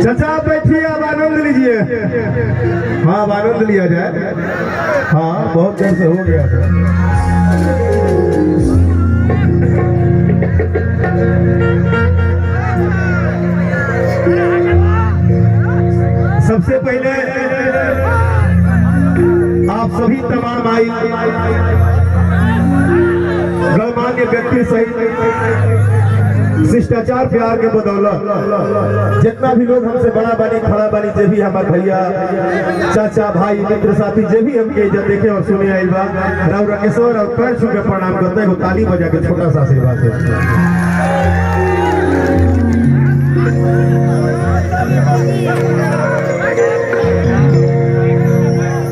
चाचा आप बैठिए, आप आनंद लीजिए। हाँ अब आनंद लिया जाए। हाँ बहुत देर से हो गया था। सबसे पहले आप सभी तमाम भाई गणमान्य व्यक्ति सहित शिष्टाचार प्यार के बदौलत जितना भी लोग हमसे बड़ा बानी खड़ा बानी, जे भी हमारे भैया चाचा भाई मित्र साथी जे भी हमके इज्जत देखे और सुने आई बा, राव राकेश्वर और पैर छू के प्रणाम करते हैं। ताली बजा के छोटा सा आशीर्वाद है।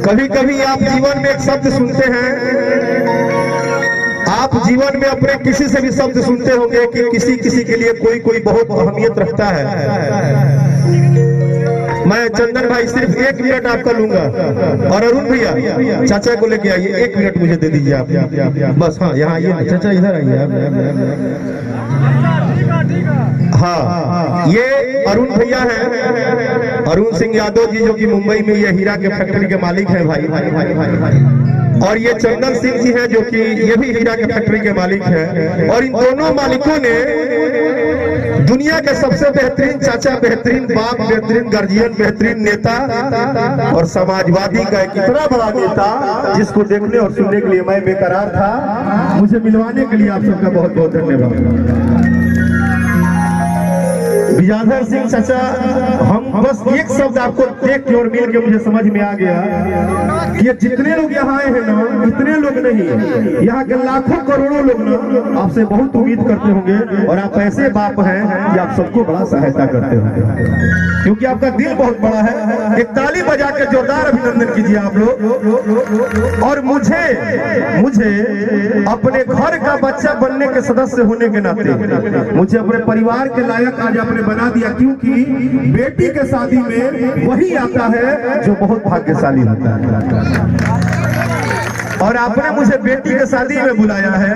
कभी कभी आप जीवन में एक शब्द सुनते हैं, आप जीवन में अपने किसी से भी शब्द सुनते होंगे कि किसी किसी के लिए कोई कोई बहुत अहमियत रखता है। मैं चंदन भाई सिर्फ 1 मिनट आपका लूंगा और अरुण भैया चाचा को लेके आइए, 1 मिनट मुझे दे दीजिए आप बस। हाँ यहाँ आइए चाचा, इधर आइए। हाँ ये अरुण भैया हैं, अरुण सिंह यादव जी, जो कि मुंबई में ये हीरा के फैक्ट्री के मालिक हैं भाई। और ये चंदन सिंह जी हैं जो कि ये भी हीरा के फैक्ट्री के मालिक हैं। और इन दोनों मालिकों ने दुनिया के सबसे बेहतरीन चाचा, बेहतरीन बाप, बेहतरीन गार्जियन, बेहतरीन नेता और समाजवादी का एक इतना बड़ा नेता जिसको देखने और सुनने के लिए मैं बेकरार था, मुझे मिलवाने के लिए आप सबका बहुत बहुत धन्यवाद। विजाधर सिंह चाचा, हम बस एक शब्द आपको देख के और मिल के मुझे समझ में आ गया कि ये जितने लोग यहाँ आए हैं ना, इतने लोग नहीं, यहाँ के लाखों करोड़ों लोग ना आपसे बहुत उम्मीद करते होंगे। और आप ऐसे बाप हैं कि आप सबको बड़ा सहायता करते होंगे, क्योंकि आपका दिल बहुत बड़ा है। एक ताली बजा के जोरदार अभिनंदन कीजिए आप लोग। और मुझे अपने घर का बच्चा बनने के सदस्य होने के नाते मुझे अपने परिवार के लायक आज आपने बना दिया, क्योंकि बेटी के शादी में वही आता है जो बहुत भाग्यशाली होता है। और आपने मुझे बेटी के शादी में बुलाया है,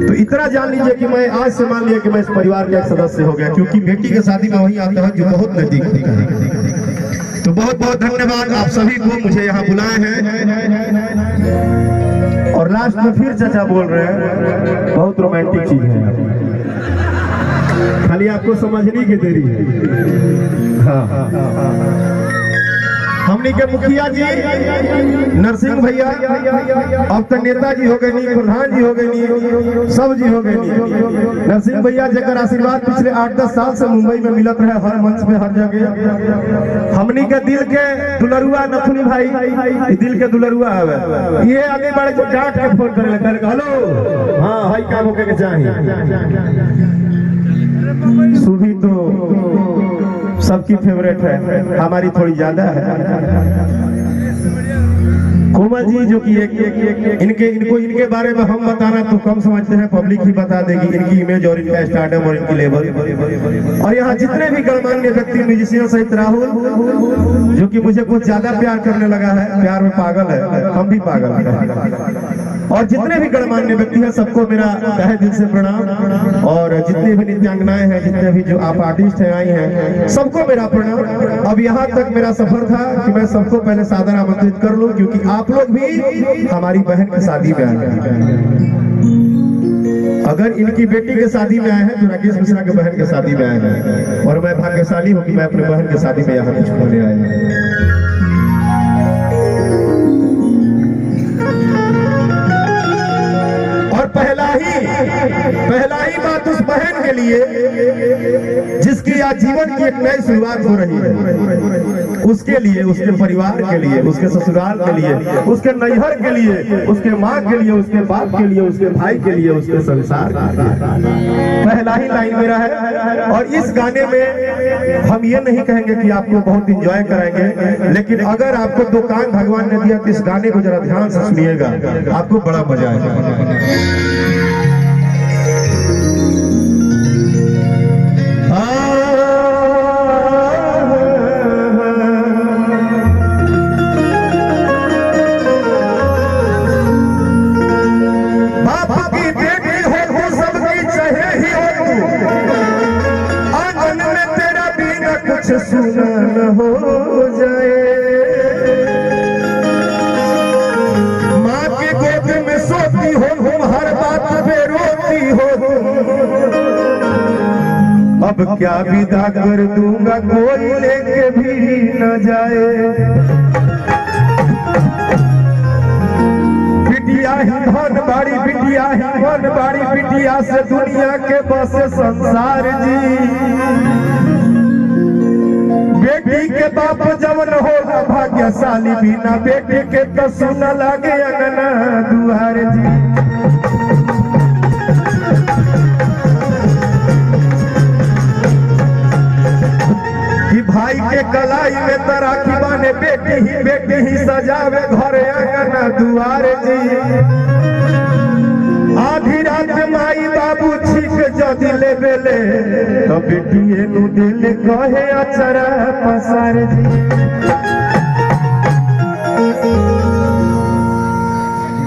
तो इतना जान लीजिए कि मैं आज से मान लिया कि मैं इस परिवार का एक सदस्य हो गया, क्योंकि बेटी के शादी में वही आता है जो बहुत नजदीक होता है। तो बहुत बहुत धन्यवाद आप सभी को मुझे यहाँ बुलाए हैं। और लास्ट में फिर चाचा बोल रहे हैं, बहुत रोमांटिक चीज है, खाली आपको समझने की देरी है। हाँ हमने के मुखिया जी नरसिंह भैया, अब तो नेताजी हो गए नहीं, प्रधान जी हो गए नहीं, सब जी हो गए नहीं। नरसिंह भैया जगह आशीर्वाद पिछले 8-10 साल से मुंबई में मिलत रहे, हर मंच में हर जगह। हमने के दिल के दुलरुआ नथुनी भाई, दिल के दुलरुआ है, ये आगे बढ़े जो डांट के फोन करे लगा, हेलो हाँ भाई काम होके के चाहिए। सुभी तो सबकी फेवरेट है, हमारी थोड़ी ज्यादा है। कोमल जी जो कि इनके बारे में हम बताना तो कम समझते हैं, पब्लिक ही बता देगी इनकी इमेज और इनका स्टार्डम और इनकी लेवल। और यहाँ जितने भी गणमान्य व्यक्ति म्यूजिशियन सहित राहुल जो कि मुझे कुछ ज्यादा प्यार करने लगा है, प्यार में पागल है, हम भी पागल हैं। और जितने भी गणमान्य व्यक्ति हैं सबको मेरा तहे दिल से प्रणाम। और जितने भी नृत्यांगनाएं हैं, जितने भी जो आप आर्टिस्ट हैं आई हैं, सबको मेरा प्रणाम। अब यहाँ तक मेरा सफर था कि मैं सबको पहले सादर आमंत्रित कर लूं, क्योंकि आप लोग भी हमारी बहन की शादी में आए हैं। अगर इनकी बेटी के शादी में आए हैं तो राकेश मिश्रा के बहन के शादी में आए हैं, और मैं भाग्यशाली हूँ कि मैं अपने बहन के शादी में यहाँ कुछ होने आए हैं। पहला ही बात उस बहन के लिए जिसकी आज जीवन की एक नई शुरुआत हो रही है, उसके लिए, उसके परिवार के लिए, उसके ससुराल के लिए, उसके नैहर के लिए, उसके माँ के लिए, उसके बाप के लिए, उसके भाई के लिए, उसके संसार के लिए। पहला ही लाइन मेरा है। और इस गाने में हम ये नहीं कहेंगे कि आपको बहुत इंजॉय कराएंगे, लेकिन अगर आपको दो कान भगवान ने दिया तो इस गाने को जरा ध्यान से सुनिएगा, आपको बड़ा मजा आएगा। बाप की बेटी हो सबकी चाहे कुछ सुना न हो जाए। माँ के गोद में सोती हो तुम, हर बात पे रोती हो। अब क्या विदा कर दूंगा, कोई लेके भी न जाए। बिटिया ही धन बाड़ी, बिटिया ही धन बाड़ी, बिटिया से दुनिया के बस संसार जी। बेटी के बाप जवन होला भाग्यशाली, बिना बेटी के तो सुन लागे अंगना दुआर जी। कि भाई के कलाई में तराकी बाने, बेटी ही सजावे घर अंगना दुआर जी। आधी रात माई बाबू छीक जदि ले बेले, तो बेटिए नु दिल कहे अचरा पसार जी।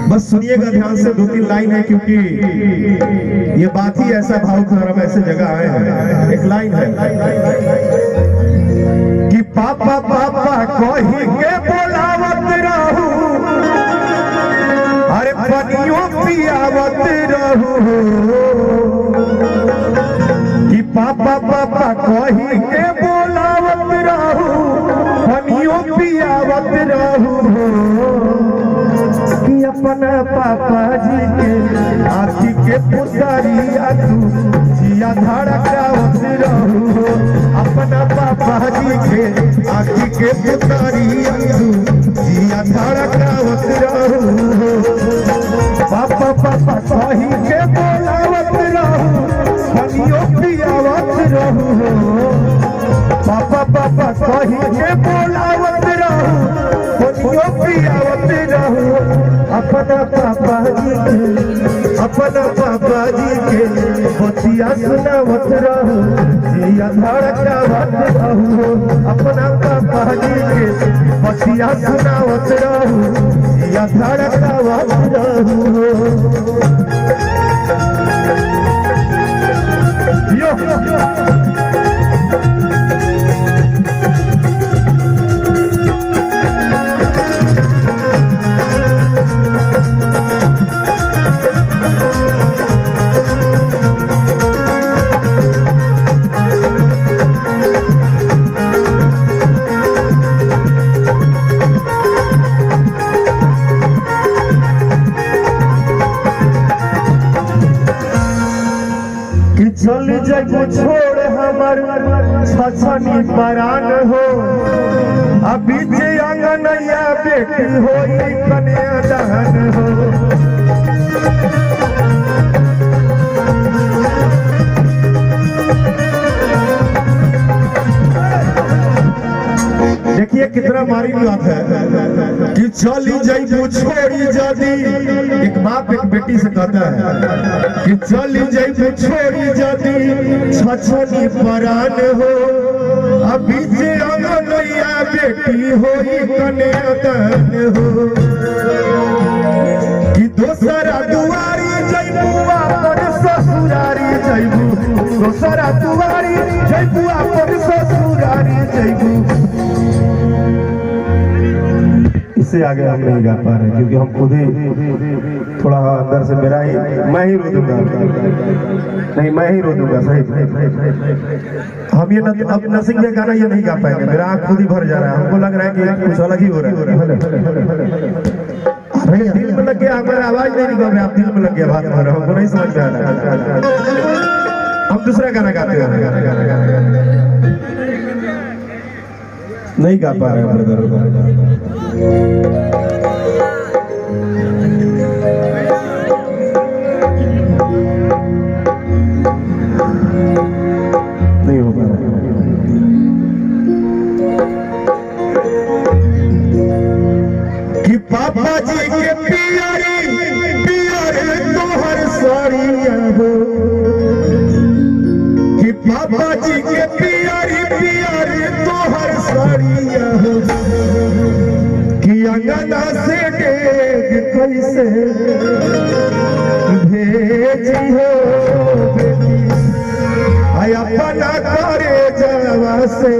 बस सुनिएगा ध्यान से, 2-3 लाइन है, क्योंकि ये बात ही ऐसा भावुक है। हम ऐसे जगह आए हैं। एक लाइन है कि पापा पापा कही के बोलावत रहू, अरे पनियों पियावत रहू। कि पापा पापा कही के बोलावत रहू, पनियों पियावत रहू। कि अपना पापा जी के आँखी के पुतारिया तू जिया धड़कावत रहू। अपना पापा जी के आँखी के पुतारिया तू जिया धड़कावत रहू। पापा पापा कही के बोलावत रहू, पनियों पियावत रहू। पापा पापा कही के बोलावत रहू, पनियों पियावत रहू। अपना पापा जी के, अपना पापा जी के बतिया सुनावत रहू, जिया धड़कावत रहू। अपना पापा जी के बतिया सुनावत रहू, जिया धड़कावत रहू। चल जगो छोड़ हमर छछनी परान हो। अभी जे अंगनैया बेटी हो कन्या दान हो। देखिए कितना मारी बात है कि चली जाइबू छोड़ी जदी। एक बाप एक बेटी से कहता है कि चली जाइबू छोड़ी जदी, छछनी परान हो। अभी से अंगनैया बेटी होई कन्या दान हो। कि दोसरा दुआरी जाइबू अपन ससुरारी जाइबू, दोसरा दुआरी जाइबू अपन ससुरारी जाइबू। इससे आगे हम नहीं गा पा रहे, क्योंकि हम खुद ही थोड़ा अंदर से मेरा ही, मैं ही रो दूंगा। नहीं, मैं ही रो दूंगा। सही, हम ये अब नरसिंह के गाना ये नहीं गा पाएंगे। मेरा आँख खुद ही भर जा रहा है। हमको लग रहा है कि कुछ अलग ही हो रहा है। दिल में लग गया, हमारा आवाज नहीं निकल रहा, आप दिल में लग गया बात कर रहे हो, हमको नहीं समझ में आ रहा। हम दूसरा गाना गाते हैं, नहीं गा पा रहे हैं। नहीं हो पा रहा। कि पापा जी के पियारी पियारे तोहर साड़िया हो। कि पापा जी के पियारी पियारे तोहर साड़िया हो। कि अंगना से डेग कैसे भेजी हो बेटी, अपना करे जवा से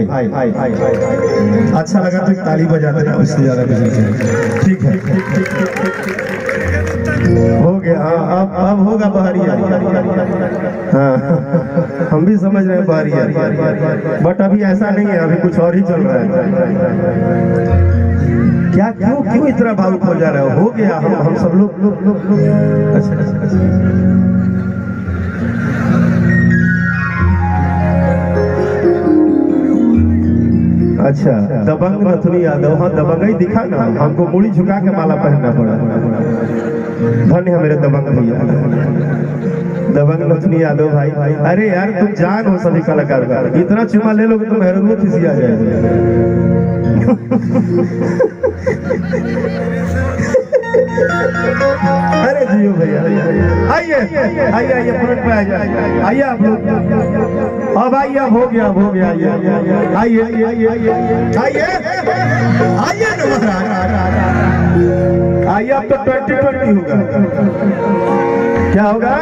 हाय अच्छा लगा तो एक ताली बजा देना, उससे ज्यादा कुछ नहीं चाहिए। ठीक है, हो गया। हाँ अब होगा बहरिया। हाँ हम भी समझ रहे हैं बहरिया, बट अभी ऐसा नहीं है, अभी कुछ और ही चल रहा है। क्या क्यों क्यों इतना भावुक हो जा रहा हो गया। हम सब लोग अच्छा दबंग नथुनी यादव। हाँ दबंग ही दिखा ना, हमको मुड़ी झुका के माला पहनना पड़ा। धन्य है मेरे दबंग भैया, दबंग नथुनी यादव भाई। अरे यार तुम जान हो सभी कलाकार का, इतना चुमा ले लोगे तो मेहरून खिसिया जाएगा। अरे जियो भैया, आइए आइए आइए फ्रंट पे आइए आप लोग। अब आइए, अब हो गया, अब हो गया। आइए आइए आइए आइए आइए न महाराज आइए। अब तो 2020 होगा, क्या होगा?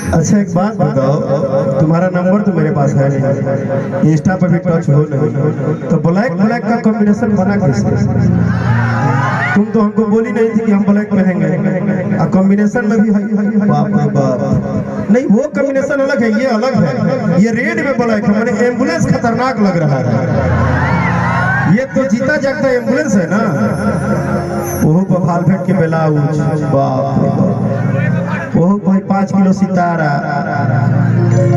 अच्छा एक बात बताओ, तुम्हारा नंबर तो मेरे पास है नहीं, इंस्टा पर भी टच हो नहीं, तो ब्लैक ब्लैक का कॉम्बिनेशन बना कैसे? तुम तो हमको बोली नहीं थी कि हम ब्लैक पहनेंगे, और कॉम्बिनेशन में भी बाप रे बाप। नहीं वो कॉम्बिनेशन अलग है, ये अलग है। ये रेड में ब्लैक है, मैंने एम्बुलेंस खतरनाक लग रहा है। ये तो जीता जागता एम्बुलेंस है ना, वो बफाल फेंक के ब्लाउज, बाप रे बाप। वो भाई 5 किलो सितारा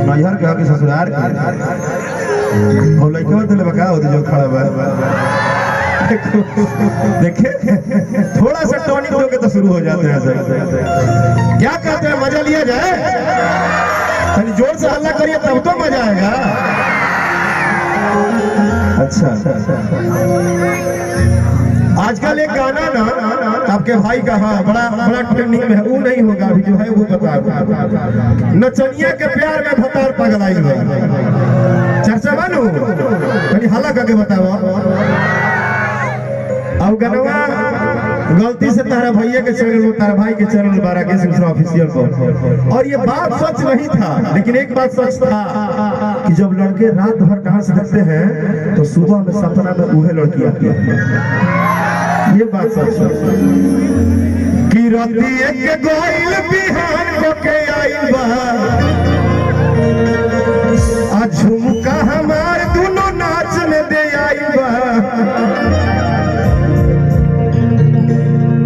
नैहर के ससुरार के और लड़का दिल बका हो जो खड़ा हुआ। देखे थोड़ा सा टॉनिक दोगे तो शुरू हो जाते हैं सर। क्या कहते हैं, मजा लिया जाए? तनी जोर से हल्ला करिए तब तो मजा आएगा। अच्छा आजकल एक गाना ना आपके भाई का, हाँ बड़ा बड़ा ट्रेंडिंग में है, वो नहीं होगा अभी जो है वो बता। नचनिया के प्यार में भतार पगलाई है, चर्चा मानो कहीं हल्ला करके बताओ। अब गनवा गलती से तारा भैया के चैनल में, तारा भाई के चैनल 12 के सिलसिला ऑफिशियल पर, और ये बात सच नहीं था, लेकिन एक बात सच था कि जब लड़के रात भर डांस करते हैं तो सुबह में सपना में उहे लड़की आती है। ये बात सच है कि रतिया के गोइल बिहान को के आइल बा, आ झुमका हमार दोनों नाच में दे आइल बा,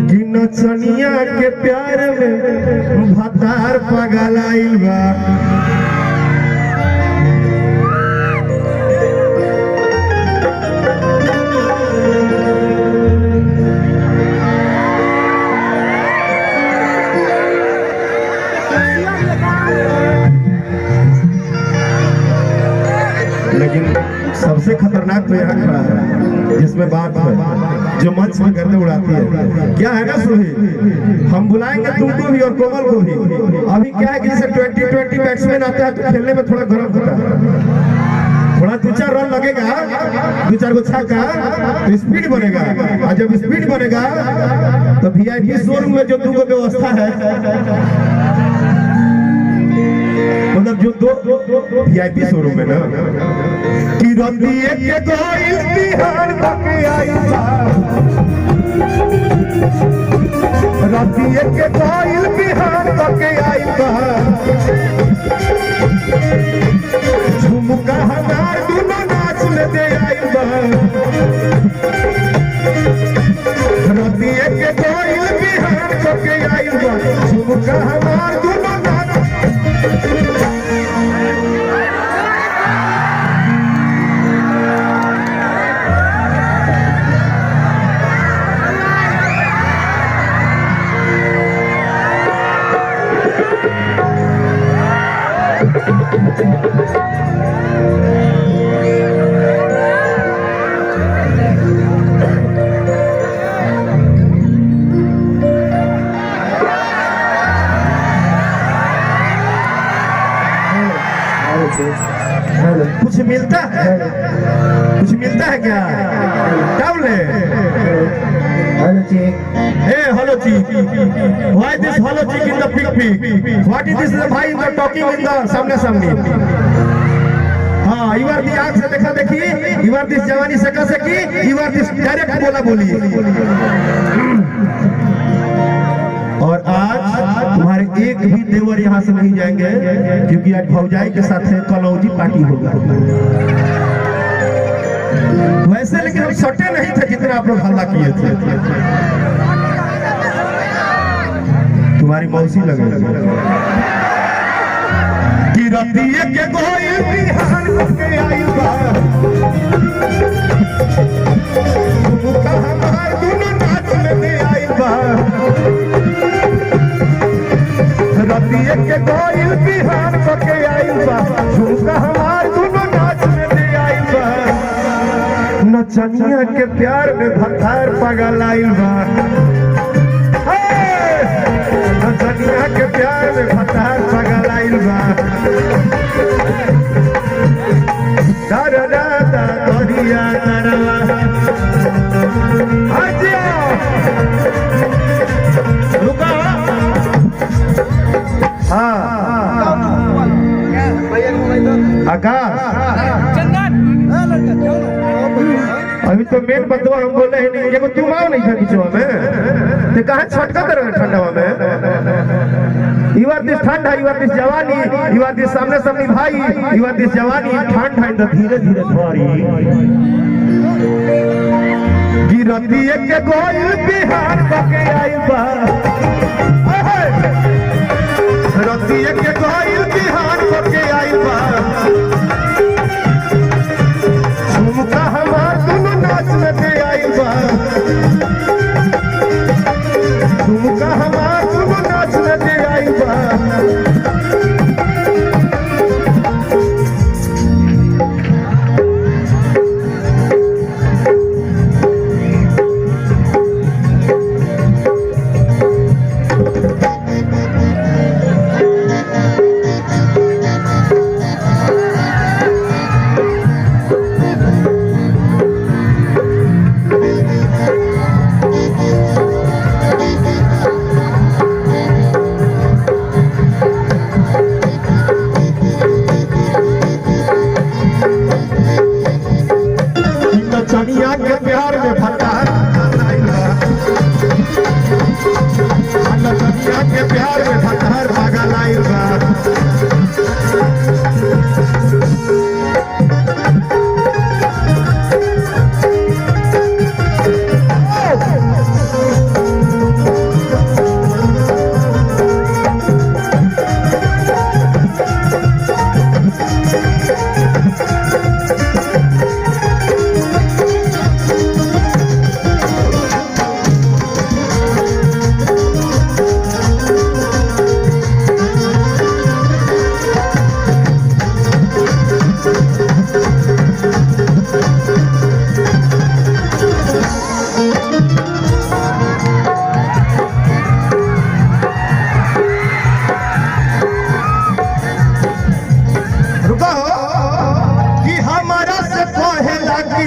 कि नचनिया के प्यार में भतार पगल आइल बा। लेकिन सबसे खतरनाक तो यहाँ खड़ा है जिसमें बात है, जो मंच में गर्दन उड़ाती है। क्या है ना सुही, हम बुलाएंगे तुमको भी और कोमल को भी। अभी क्या है कि जैसे 2020 बैट्समैन आता है तो खेलने में थोड़ा गर्म होता है, थोड़ा 2-4 रन लगेगा, 2-4 गो छक्का तो स्पीड बनेगा, और जब स्पीड बनेगा तो VIP शोरूम में जो 2 गो व्यवस्था है, मतलब जो 2 VIP शोरूम में ना, कि रतिया के गोइल बिहान तक आई बा, रतिया के गोइल बिहान तक आई बा, झुमका हमार दोनों नाच में दे आई बा, रतिया के गोइल बिहान तक आई बा, झुमका हमार दोनों नाच। कुछ मिलता है क्या? क्या बोले? हेलो चिक। Hey, hello chick. Why this hello chick in the pig? What is this भाई in the talking in the सामने? हाँ, you are the आँख से देखा देखी, you are this जवानी से का सकी, you are this डायरेक्ट बोला बोली। और आज तुम्हारे एक भी देवर यहाँ से नहीं जाएंगे, क्योंकि आज भौजाई के साथ कलौजी पार्टी होगा। वैसे लेकिन हम सटे नहीं थे जितना आप लोग हल्ला किए थे। तुम्हारी मौसी लगे कि रतिये के कोई बिहान के आई बा, मुका हमार दुनु नाच में आई बा। रतिये के कोई बिहान के आई बा, मुका हमार दुनु नाच में आई बा। नचनिया के प्यार में भतार पागल आइल बा, नचनिया के प्यार में भतार पागल आइल बा। दादा तोरिया नरवा आजिया रुका। हाँ आकाश अभी तो मेन बदवा हम बोले ही नहीं, एगो तुम आओ नहीं था बीचवा में, तो कहाँ छटका करोगे ठंडवा में? यू आर दिस ठंडा, यू आर दिस जवानी, यू आर दिस सामने सामने भाई, यू आर दिस जवानी ठंडा इन द धीरे धीरे भारी। गिरती के गोल बिहार पके आई बा, रती के गोल बिहार पके आई बा। झुमका हमार दुनु नाच में दे आई बा, झुमका हमार दुनु नाच में दे आई बा। नचनिया के प्यार में भतार नचनिया के प्यार में भतार पागल आइल बा।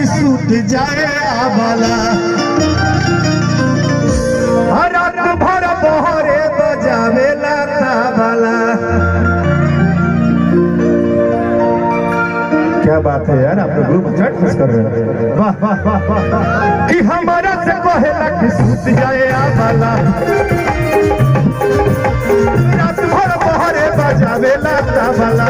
सूट जाए आवाला रात भर बहरे बजावेला तावाला। क्या बात है यार, आप लोग ग्रुप चट मिस कर रहे हैं। वाह वाह वाह वाह कि हमारा से कहेला कि सूट जाए आवाला रात भर बहरे बजावेला तावाला।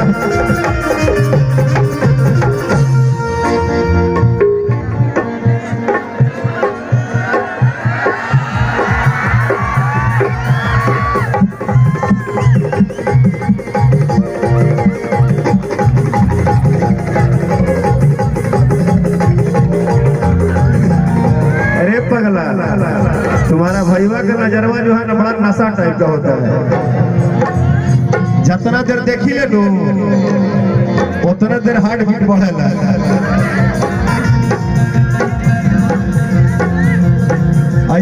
तुम्हारा भैया का नजरवा जो है ना बड़ा नशा टाइप का होता है, जितना देर देखी ले लो उतना देर हार्ट बीट बढ़ेला।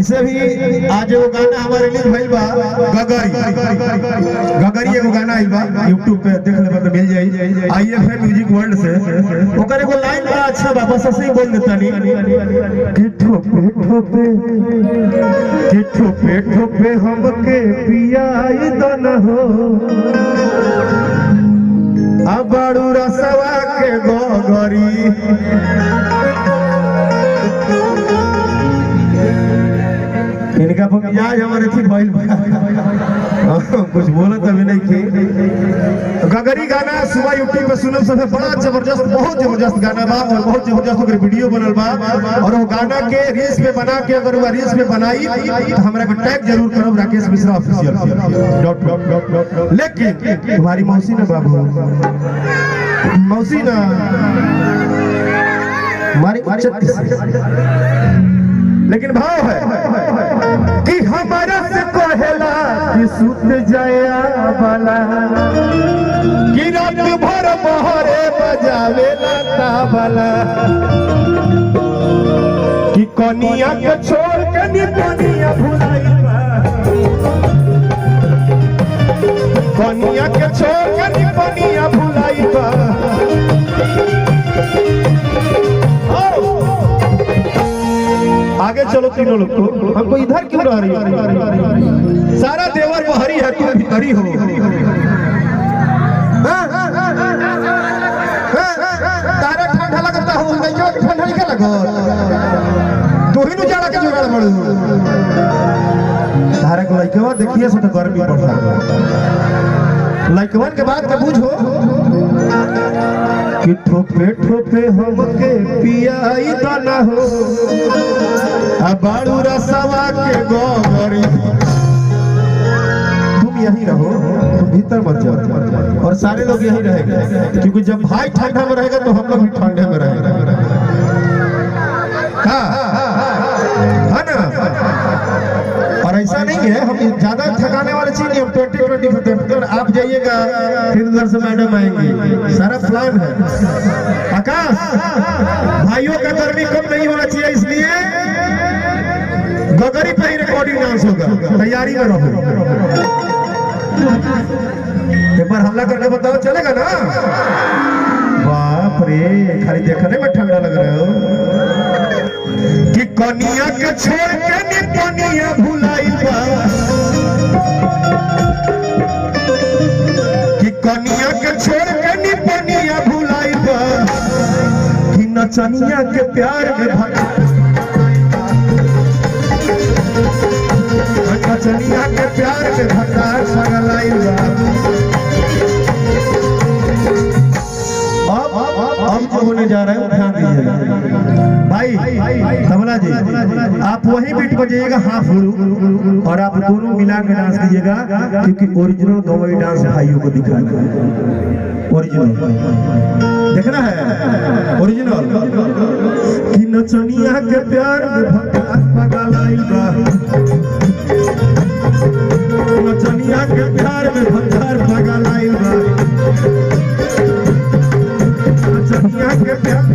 वैसे भी आज एगो गाना हमारे रिलीज भइल बा गगरी एगो गाना आइल बा YouTube पे देख लेबा तो मिल जाई IFM म्यूजिक वर्ल्ड से। ओकर एगो लाइन बड़ा अच्छा बा, बस ऐसे ही बोल देतानी कि ठोपे ठोपे हमके पियाई दन हो अब बड़ू रसवा के गगरी। इनका मिजाज हमारे थी भइल कुछ बोला तभी नहीं की। गगरी गाना सुबह YouTube पे सुनल सब बड़ा जबरदस्त, बहुत जबरदस्त गाना बा और बहुत जबरदस्त ओकर वीडियो बनल बा और वो गाना के रील्स पे बना के अगर वो रील्स पे बनाई तो हमरा के टैग जरूर करब राकेश मिश्रा ऑफिशियल। लेकिन तुम्हारी मौसी ना बाबू, मौसी ना हमारी इज्जत लेकिन भाव है कि हमारा से कहेला कि सुत जाया वाला कि रात भर बहरे बजावेला ताबला कि कनिया के छोड़ के निपनिया भुलाई बा, कनिया के छोड़ के निपनिया भुलाई बा। आगे चलो तीनों लोग, तो हमको इधर क्यों रह रही है? सारा देवर बहरी है, तुम भीतरी हो। तारा ठंडा लगता हो, ठंडा नहीं लगो तू ही नु जाड़ा के जुगाड़ पड़ू। तारा को लइकवा देखिए सो तो गर्मी बढ़ता है। लइकवन के बात के बुझो कि ठोपे ठोपे हमके पियाई दाना हो अब बाड़ू रसवा के गगरी। तुम यही रहो, तुम भीतर मत जाओ और सारे लोग यही रहेंगे, क्योंकि जब भाई ठंडा में रहेगा तो हम लोग भी ठंडे में रहेंगे। हाँ है ना? और ऐसा नहीं है, हम ज्यादा थकाने वाले चीज नहीं, हम 20-20 करते हैं। आप जाइएगा फिर उधर से मैडम आएंगे, सारा प्लान है। आकाश भाइयों का गर्मी कम नहीं होना चाहिए, इसलिए गगरी पे ही रिकॉर्डिंग डांस होगा, तैयारी में रहो। एक बार हमला करके बताओ, चलेगा ना? बाप रे, खाली देखने में ठंडा लग रहा हो कि कनिया के छोड़ के निपनिया भुलाई बा, कि कनिया के छोड़ के निपनिया भुलाई बा, कि नचनिया के प्यार में नचनिया के प्यार में भंडार सगलाई बा। अब जो होने जा रहा है ध्यान दीजिएगा भाई। तबला जी आप वही बीट बजाइएगा हाफ हुड़ू, और आप दोनों मिला के डांस कीजिएगा, क्योंकि ओरिजिनल गवई डांस भाइयों को दिखाना है। ओरिजिनल देखना है, ओरिजिनल कि नचनिया के प्यार में भंडार पगलाई बा, नचनिया के प्यार में भंडार पगलाई बा, नचनिया के प्यार